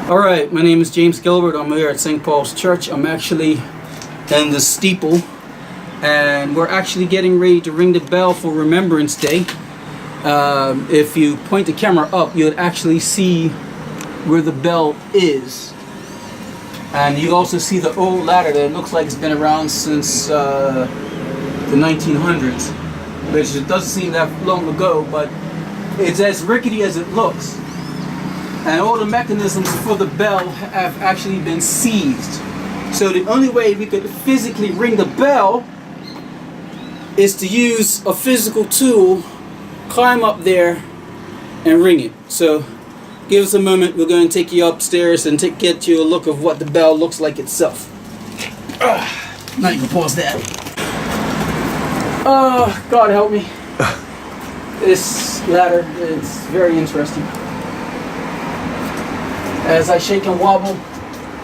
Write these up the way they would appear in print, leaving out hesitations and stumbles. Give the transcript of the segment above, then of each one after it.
Alright, my name is James Gilbert. I'm here at St. Paul's Church. I'm actually in the steeple, and we're actually getting ready to ring the bell for Remembrance Day. If you point the camera up, you'll actually see where the bell is. And you also see the old ladder that looks like it's been around since the 1900s, which it doesn't seem that long ago, but it's as rickety as it looks. And all the mechanisms for the bell have actually been seized. So the only way we could physically ring the bell is to use a physical tool, climb up there and ring it. So give us a moment, we're going to take you upstairs and get you a look of what the bell looks like itself. Now you can pause that. Oh, God help me. This ladder is very interesting. As I shake and wobble,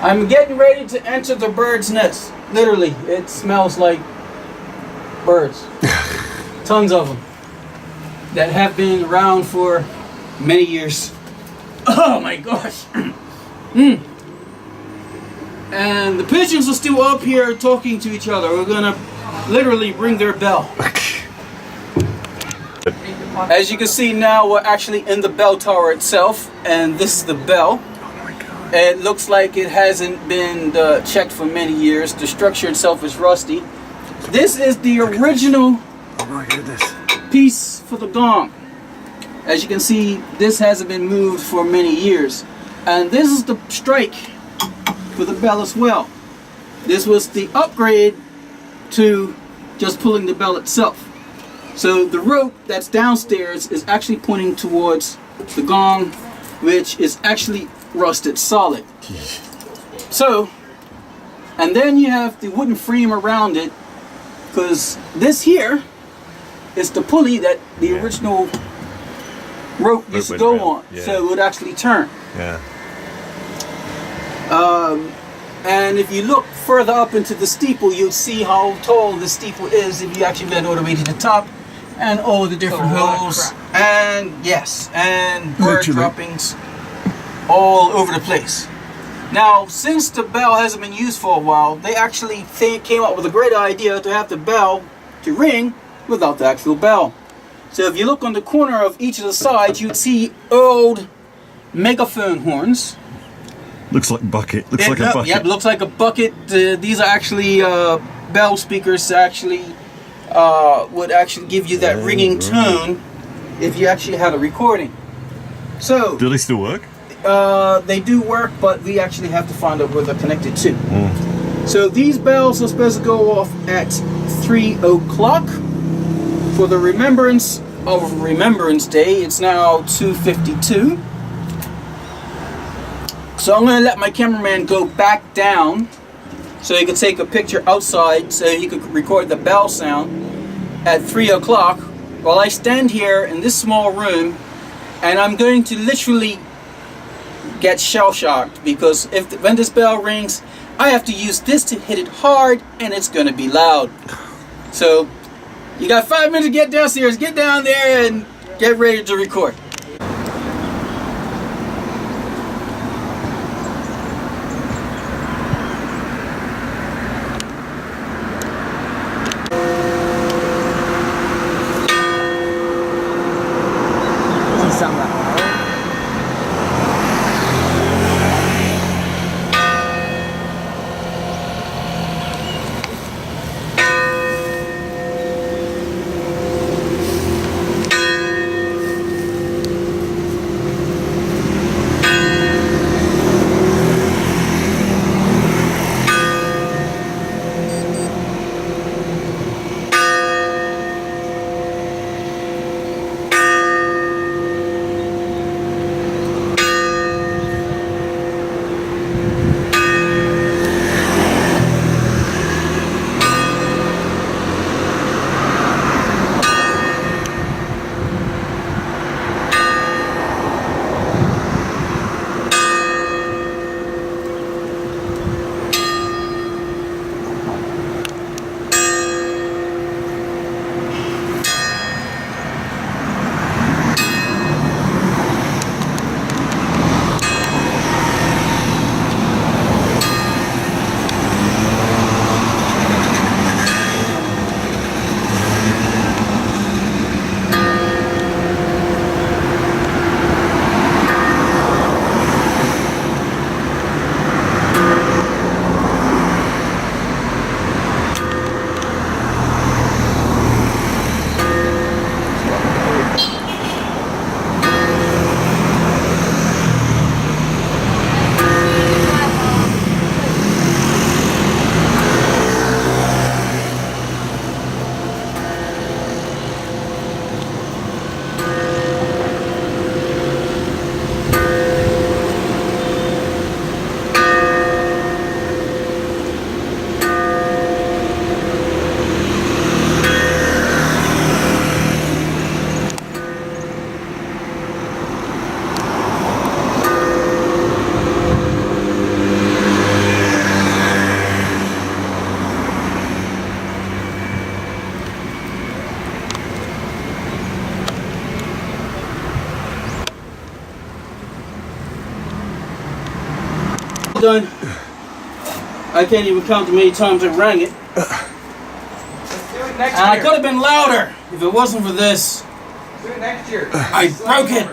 I'm getting ready to enter the bird's nest. Literally, it smells like birds. Tons of them that have been around for many years. Oh my gosh. And the pigeons are still up here talking to each other. We're gonna literally ring their bell. As you can see now, we're actually in the bell tower itself, and this is the bell. It looks like it hasn't been checked for many years. The structure itself is rusty. This is the original piece for the gong. As you can see, this hasn't been moved for many years. And this is the strike for the bell as well. This was the upgrade to just pulling the bell itself. So the rope that's downstairs is actually pointing towards the gong, which is actually rusted solid. So, and then you have the wooden frame around it, because this here is the pulley that the original rope used to go on, so it would actually turn. And if you look further up into the steeple, you'll see how tall the steeple is if you actually went all the way to the top, and all the different holes, and yes, and bird droppings all over the place. Now, since the bell hasn't been used for a while, they actually came up with a great idea to have the bell to ring without the actual bell. So if you look on the corner of each of the sides, you'd see old megaphone horns. Looks like a bucket. Looks like a bucket. Yep, looks like a bucket. These are actually bell speakers. Actually, would actually give you that ringing tone if you actually had a recording. So, do they still work? They do work, but we actually have to find out where they're connected to. So these bells are supposed to go off at 3 o'clock for the remembrance of Remembrance Day. It's now 2:52. So I'm going to let my cameraman go back down so he could take a picture outside so he could record the bell sound at 3 o'clock while I stand here in this small room, and I'm going to literally get shell-shocked, because when this bell rings, I have to use this to hit it hard, and it's going to be loud. So you got 5 minutes to get downstairs. Get down there and get ready to record. done. I can't even count the many times I rang it. Let's do it next And I year. could have been louder if it wasn't for this. Do it next year. I broke it.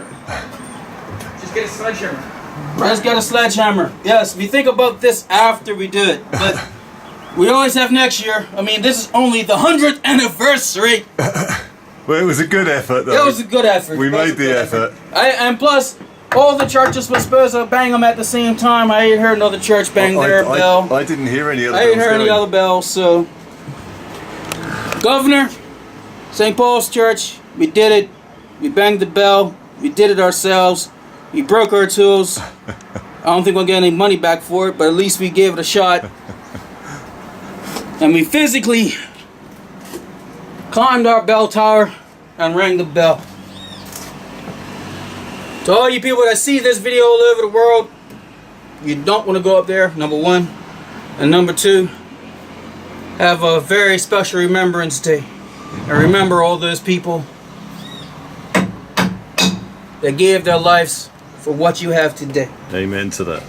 Just get a sledgehammer. Let's get a sledgehammer. Yes, we think about this after we do it, but we always have next year. I mean, this is only the 100th anniversary. Well, it was a good effort, though. It was a good effort. We It was made a good the effort. And plus, all the churches were supposed to bang them at the same time. I ain't heard another church bang their bell. I didn't hear any other I ain't bells heard any going. other bells, so. Governor, St. Paul's Church, we did it. We banged the bell. We did it ourselves. We broke our tools. I don't think we'll get any money back for it, but at least we gave it a shot. And we physically climbed our bell tower and rang the bell. To all you people that see this video all over the world, you don't want to go up there, number one. And number two, have a very special Remembrance Day. And remember all those people that gave their lives for what you have today. Amen to that.